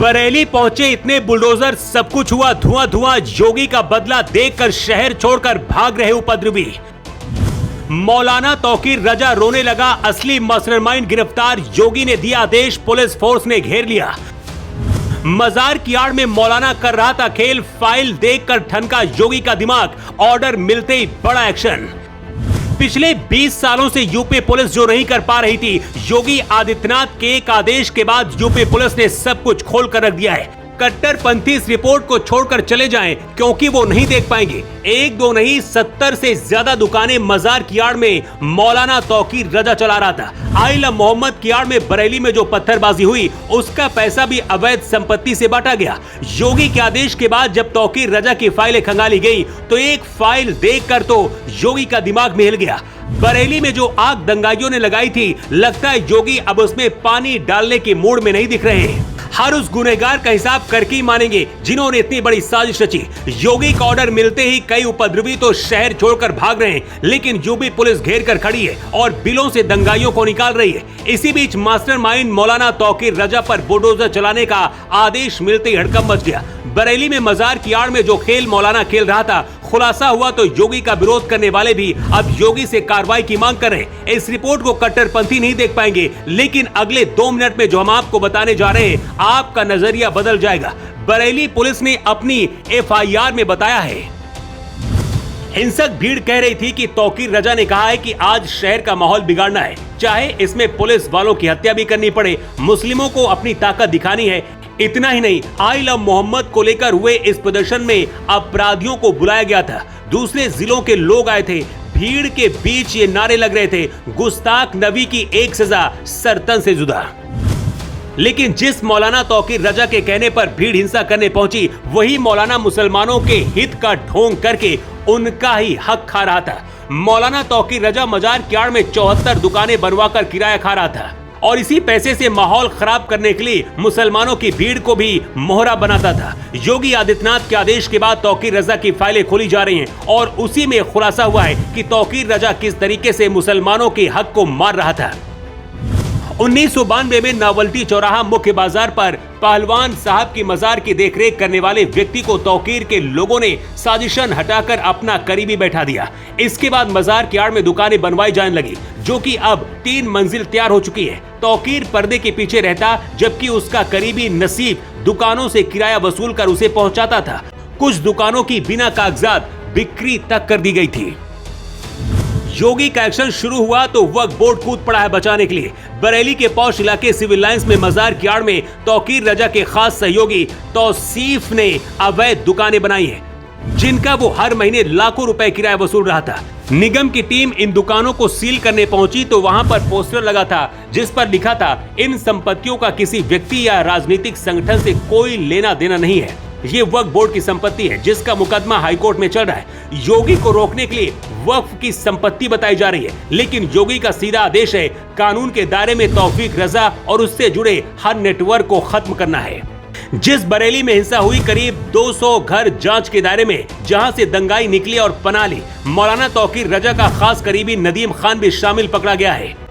बरेली पहुंचे इतने बुलडोजर, सब कुछ हुआ धुआं धुआं। योगी का बदला देखकर शहर छोड़कर भाग रहे उपद्रवी। मौलाना तौकीर रजा रोने लगा, असली मास्टरमाइंड गिरफ्तार। योगी ने दिया आदेश, पुलिस फोर्स ने घेर लिया। मजार की आड़ में मौलाना कर रहा था खेल, फाइल देखकर ठनका योगी का दिमाग। ऑर्डर मिलते ही बड़ा एक्शन। पिछले 20 सालों से यूपी पुलिस जो नहीं कर पा रही थी, योगी आदित्यनाथ के एक आदेश के बाद यूपी पुलिस ने सब कुछ खोल कर रख दिया है। कट्टरपंथी इस रिपोर्ट को छोड़कर चले जाएं, क्योंकि वो नहीं देख पाएंगे। एक दो नहीं, 70 से ज्यादा दुकानें मजार की आड़ में मौलाना तौकीर रजा चला रहा था। आइला मोहम्मद की आड़ में बरेली में जो पत्थरबाजी हुई, उसका पैसा भी अवैध संपत्ति से बांटा गया। योगी के आदेश के बाद जब तौकीर रजा की फाइलें खंगाली गई, तो एक फाइल देखकर तो योगी का दिमाग में हिल गया। बरेली में जो आग दंगाइयों ने लगाई थी, लगता है योगी अब उसमें पानी डालने के मूड में नहीं दिख रहे। हर उस गुनहगार का हिसाब करके ही मानेंगे जिन्होंने इतनी बड़ी साजिश रची। योगी का ऑर्डर मिलते ही कई उपद्रवी तो शहर छोड़कर भाग रहे हैं, लेकिन यूपी पुलिस घेर कर खड़ी है और बिलों से दंगाइयों को निकाल रही है। इसी बीच मास्टरमाइंड मौलाना तौकीर रजा पर बुलडोजर चलाने का आदेश मिलते ही हड़कंप मच गया। बरेली में मजार की आड़ में जो खेल मौलाना खेल रहा था, खुलासा हुआ तो योगी का विरोध करने वाले भी अब योगी से कार्रवाई की मांग कर रहे हैं। इस रिपोर्ट को कट्टरपंथी नहीं देख पाएंगे, लेकिन अगले 2 मिनट में जो हम आपको बताने जा रहे हैं, आपका नजरिया बदल जाएगा। बरेली पुलिस ने अपनी FIR में बताया है, हिंसक भीड़ कह रही थी कि तौकीर रजा ने कहा है कि आज शहर का माहौल बिगाड़ना है, चाहे इसमें पुलिस वालों की हत्या भी करनी पड़े। मुस्लिमों को अपनी ताकत दिखानी है। इतना ही नहीं, आइला मोहम्मद को लेकर हुए इस प्रदर्शन में अपराधियों को बुलाया गया था। दूसरे जिलों के लोग आए थे। भीड़ के बीच ये नारे लग रहे थे, गुस्ताख नबी की एक सजा, सरतन से जुदा। लेकिन जिस मौलाना तौकीर रजा के कहने पर भीड़ हिंसा करने पहुंची, वही मौलाना मुसलमानों के हित का ढोंग करके उनका ही हक खा रहा था। मौलाना तौकीर रजा मजार की आड़ में 74 दुकानें बनवाकर किराया खा रहा था और इसी पैसे से माहौल खराब करने के लिए मुसलमानों की भीड़ को भी मोहरा बनाता था। योगी आदित्यनाथ के आदेश के बाद तौकीर रजा की फाइलें खोली जा रही हैं और उसी में खुलासा हुआ है कि तौकीर रजा किस तरीके से मुसलमानों के हक को मार रहा था। 1992 में नावल्टी चौराहा मुख्य बाजार पर पहलवान साहब की मजार की देखरेख करने वाले व्यक्ति को तौकीर के लोगों ने साजिशन हटाकर अपना करीबी बैठा दिया। इसके बाद मजार की आड़ में दुकानें बनवाई जाने लगी, जो कि अब 3 मंजिल तैयार हो चुकी है। तौकीर पर्दे के पीछे रहता, जबकि उसका करीबी नसीब दुकानों से किराया वसूल कर उसे पहुंचाता था। कुछ दुकानों की बिना कागजात बिक्री तक कर दी गई थी। योगी का एक्शन शुरू हुआ तो वक्त बोर्ड कूद पड़ा है बचाने के लिए। बरेली के पौष इलाके सिविल लाइंस में मजार की आड़ में तौकीर रजा के खास सहयोगी तौसीफ ने अवैध दुकानें बनाई हैं, जिनका वो हर महीने लाखों रुपए किराया वसूल रहा था। निगम की टीम इन दुकानों को सील करने पहुंची तो वहां पर पोस्टर लगा था, जिस पर लिखा था, इन संपत्तियों का किसी व्यक्ति या राजनीतिक संगठन से कोई लेना देना नहीं है। ये वक्फ बोर्ड की संपत्ति है, जिसका मुकदमा हाईकोर्ट में चल रहा है। योगी को रोकने के लिए वक्फ की संपत्ति बताई जा रही है, लेकिन योगी का सीधा आदेश है, कानून के दायरे में तौफीक रजा और उससे जुड़े हर नेटवर्क को खत्म करना है। जिस बरेली में हिंसा हुई, करीब 200 घर जांच के दायरे में, जहां से दंगाई निकली और पना ली। मौलाना तौकीर रजा का खास करीबी नदीम खान भी शामिल पकड़ा गया है।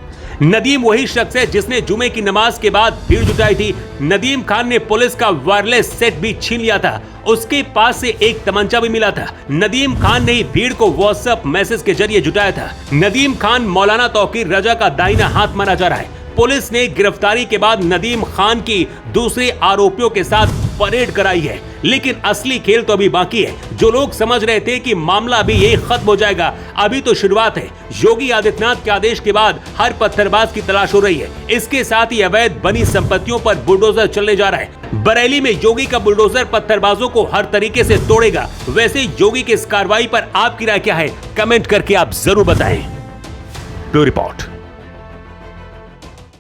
नदीम वही शख्स है जिसने जुमे की नमाज के बाद भीड़ जुटाई थी। नदीम खान ने पुलिस का वायरलेस सेट भी छीन लिया था। उसके पास से एक तमंचा भी मिला था। नदीम खान ने ही भीड़ को व्हाट्सएप मैसेज के जरिए जुटाया था। नदीम खान मौलाना तौकीर रजा का दाहिना हाथ माना जा रहा है। पुलिस ने गिरफ्तारी के बाद नदीम खान की दूसरे आरोपियों के साथ परेड कराई है, लेकिन असली खेल तो अभी बाकी है। जो लोग समझ रहे थे कि मामला अभी यही खत्म हो जाएगा, अभी तो शुरुआत है। योगी आदित्यनाथ के आदेश के बाद हर पत्थरबाज की तलाश हो रही है। इसके साथ ही अवैध बनी संपत्तियों पर बुलडोजर चलने जा रहा है। बरेली में योगी का बुलडोजर पत्थरबाजों को हर तरीके से तोड़ेगा। वैसे योगी की इस कार्रवाई पर आपकी राय क्या है? कमेंट करके आप जरूर बताएं। Bureau report.